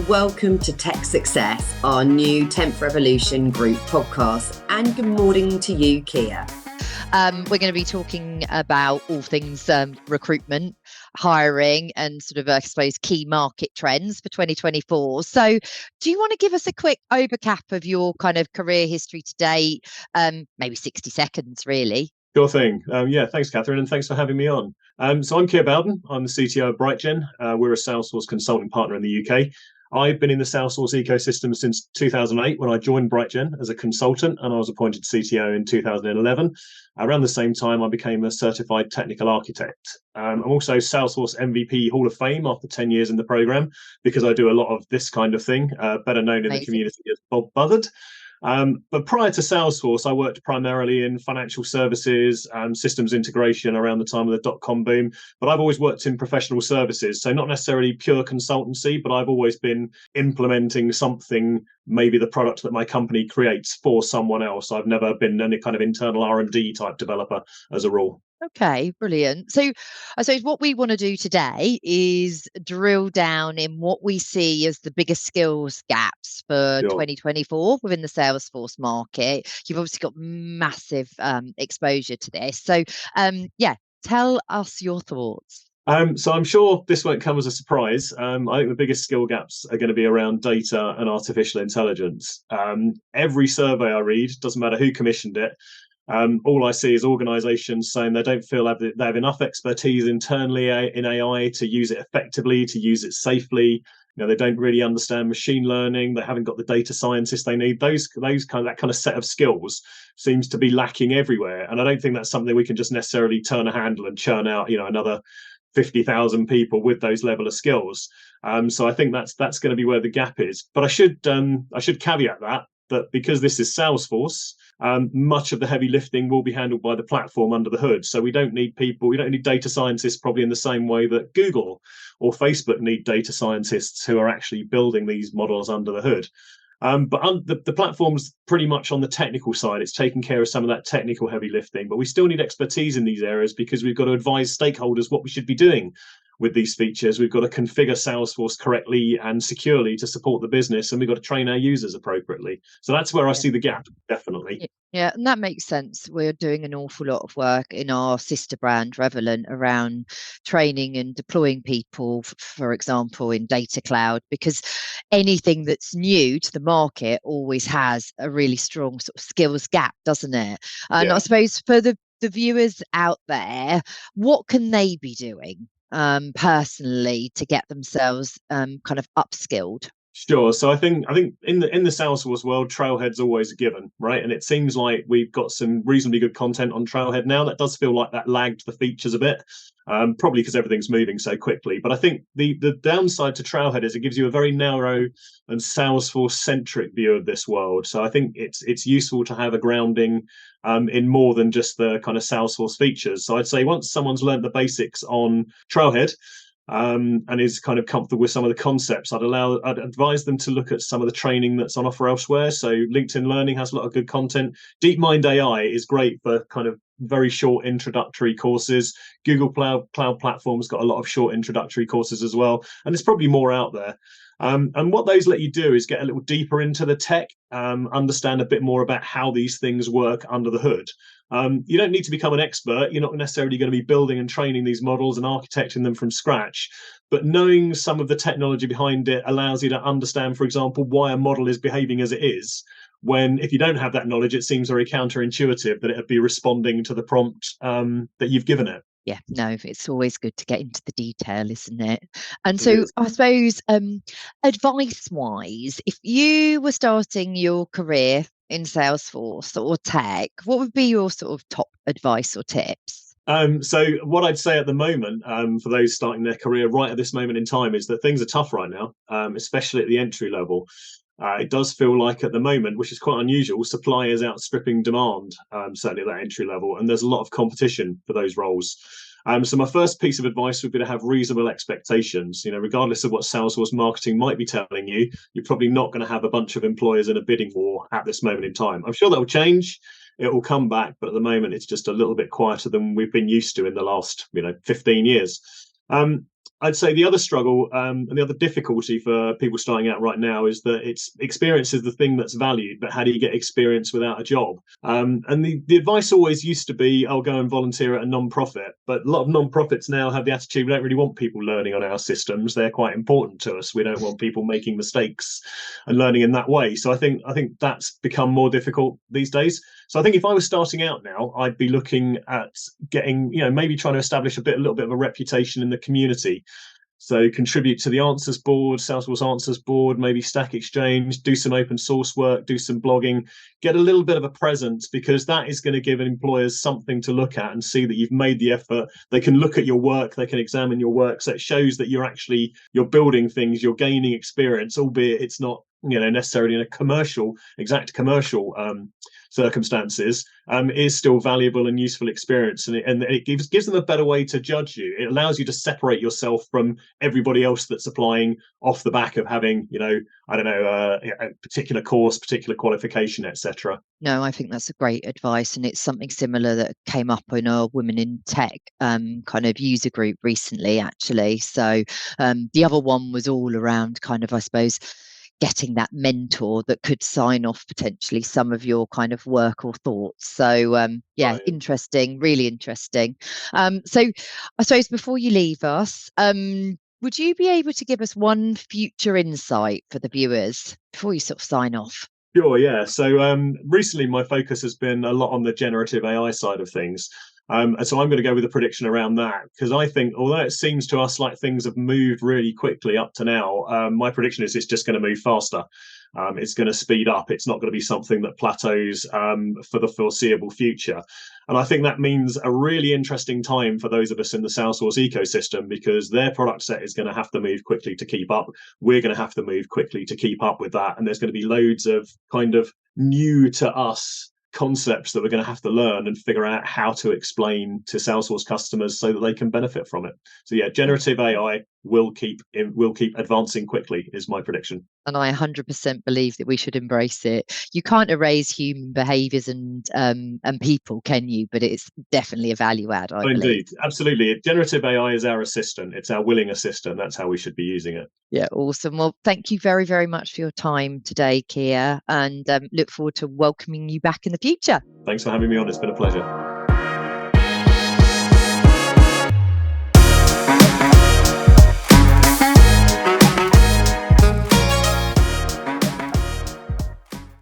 and welcome to Tech Success, our new 10th Revolution Group podcast. And good morning to you, Keir. We're going to be talking about all things recruitment, hiring, and sort of, I suppose, key market trends for 2024. So do you want to give us a quick overcap of your kind of career history to date? Maybe 60 seconds, really. Sure thing. Thanks, Catherine, and thanks for having me on. So I'm Keir Bowden. I'm the CTO of BrightGen. We're a Salesforce consulting partner in the UK. I've been in the Salesforce ecosystem since 2008 when I joined BrightGen as a consultant, and I was appointed CTO in 2011. Around the same time, I became a certified technical architect. I'm also Salesforce MVP Hall of Fame after 10 years in the program because I do a lot of this kind of thing, better known in the community as Bob Buzzard. But prior to Salesforce, I worked primarily in financial services and systems integration around the time of the dot-com boom. But I've always worked in professional services, so not necessarily pure consultancy, but I've always been implementing something, maybe the product that my company creates for someone else. I've never been any kind of internal R&D type developer as a rule. Okay, brilliant. So I suppose what we want to do today is drill down in what we see as the biggest skills gaps for 2024 within the Salesforce market. You've obviously got massive exposure to this. So tell us your thoughts. So I'm sure this won't come as a surprise. I think the biggest skill gaps are going to be around data and artificial intelligence. Every survey I read, doesn't matter who commissioned it, all I see is organizations saying they don't feel they have enough expertise internally in AI to use it effectively, to use it safely. They don't really understand machine learning. They haven't got the data scientists they need. That kind of set of skills seems to be lacking everywhere. And I don't think that's something we can just necessarily turn a handle and churn out, another 50,000 people with those level of skills. So I think that's going to be where the gap is. But I should caveat that because this is Salesforce, much of the heavy lifting will be handled by the platform under the hood. So we don't need data scientists probably in the same way that Google or Facebook need data scientists who are actually building these models under the hood. But the platform's pretty much on the technical side. It's taking care of some of that technical heavy lifting, but we still need expertise in these areas because we've got to advise stakeholders what we should be doing with these features. We've got to configure Salesforce correctly and securely to support the business, and we've got to train our users appropriately. So that's where I see the gap, definitely. Yeah, and that makes sense. We're doing an awful lot of work in our sister brand, Revelant, around training and deploying people, for example, in data cloud, because anything that's new to the market always has a really strong sort of skills gap, doesn't it? And I suppose for the viewers out there, what can they be doing personally to get themselves kind of upskilled? Sure. So I think in the Salesforce world, Trailhead's always a given, right? And it seems like we've got some reasonably good content on Trailhead now. That does feel like that lagged the features a bit, probably because everything's moving so quickly. But I think the downside to Trailhead is it gives you a very narrow and Salesforce-centric view of this world. So I think it's useful to have a grounding in more than just the kind of Salesforce features. So I'd say once someone's learned the basics on Trailhead, and is kind of comfortable with some of the concepts, I'd advise them to look at some of the training that's on offer elsewhere. So LinkedIn Learning has a lot of good content. DeepMind AI is great for kind of very short introductory courses. Google Cloud Platform's got a lot of short introductory courses as well, and there's probably more out there. And what those let you do is get a little deeper into the tech, understand a bit more about how these things work under the hood. You don't need to become an expert. You're not necessarily going to be building and training these models and architecting them from scratch. But knowing some of the technology behind it allows you to understand, for example, why a model is behaving as it is. When if you don't have that knowledge, it seems very counterintuitive that it would be responding to the prompt that you've given it. Yeah, no, it's always good to get into the detail, isn't it? And so I suppose advice-wise, if you were starting your career in Salesforce or tech, what would be your sort of top advice or tips? So what I'd say at the moment, for those starting their career right at this moment in time, is that things are tough right now, especially at the entry level. It does feel like at the moment, which is quite unusual, supply is outstripping demand, certainly at that entry level, and there's a lot of competition for those roles. So my first piece of advice would be to have reasonable expectations. Regardless of what Salesforce marketing might be telling you, you're probably not going to have a bunch of employers in a bidding war at this moment in time. I'm sure that will change. It will come back, but at the moment, it's just a little bit quieter than we've been used to in the last, 15 years. I'd say the other struggle and the other difficulty for people starting out right now is that experience is the thing that's valued, but how do you get experience without a job? And the advice always used to be, I'll go and volunteer at a non-profit. But a lot of non-profits now have the attitude, we don't really want people learning on our systems. They're quite important to us. We don't want people making mistakes and learning in that way. So I think that's become more difficult these days. So I think if I was starting out now, I'd be looking at getting, maybe trying to establish a little bit of a reputation in the community. So contribute to the Answers board, Salesforce Answers board, maybe Stack Exchange, do some open source work, do some blogging, get a little bit of a presence, because that is going to give employers something to look at and see that you've made the effort. They can look at your work, they can examine your work. So it shows that you're building things, you're gaining experience, albeit it's not necessarily in a exact commercial circumstances, is still valuable and useful experience, and it gives them a better way to judge you. It allows you to separate yourself from everybody else that's applying off the back of having a particular course, particular qualification, etc. No, I think that's a great advice, and it's something similar that came up in our Women in Tech kind of user group recently, actually. So the other one was all around kind of, I suppose, getting that mentor that could sign off potentially some of your kind of work or thoughts. So right. Interesting, really interesting. So I suppose before you leave us, would you be able to give us one future insight for the viewers before you sort of sign off? Sure, yeah. So recently my focus has been a lot on the generative AI side of things. And so I'm going to go with a prediction around that, because I think, although it seems to us like things have moved really quickly up to now, my prediction is it's just going to move faster. It's going to speed up. It's not going to be something that plateaus for the foreseeable future. And I think that means a really interesting time for those of us in the Salesforce ecosystem, because their product set is going to have to move quickly to keep up. We're going to have to move quickly to keep up with that. And there's going to be loads of kind of new to us concepts that we're going to have to learn and figure out how to explain to Salesforce customers so that they can benefit from it. So yeah, generative AI will keep advancing quickly, is my prediction. And I 100% believe that we should embrace it. You can't erase human behaviours and people, can you? But it's definitely a value add, I believe. Indeed, absolutely. Generative AI is our assistant. It's our willing assistant. That's how we should be using it. Yeah, awesome. Well, thank you very, very much for your time today, Keir, and look forward to welcoming you back in the future. Thanks for having me on. It's been a pleasure.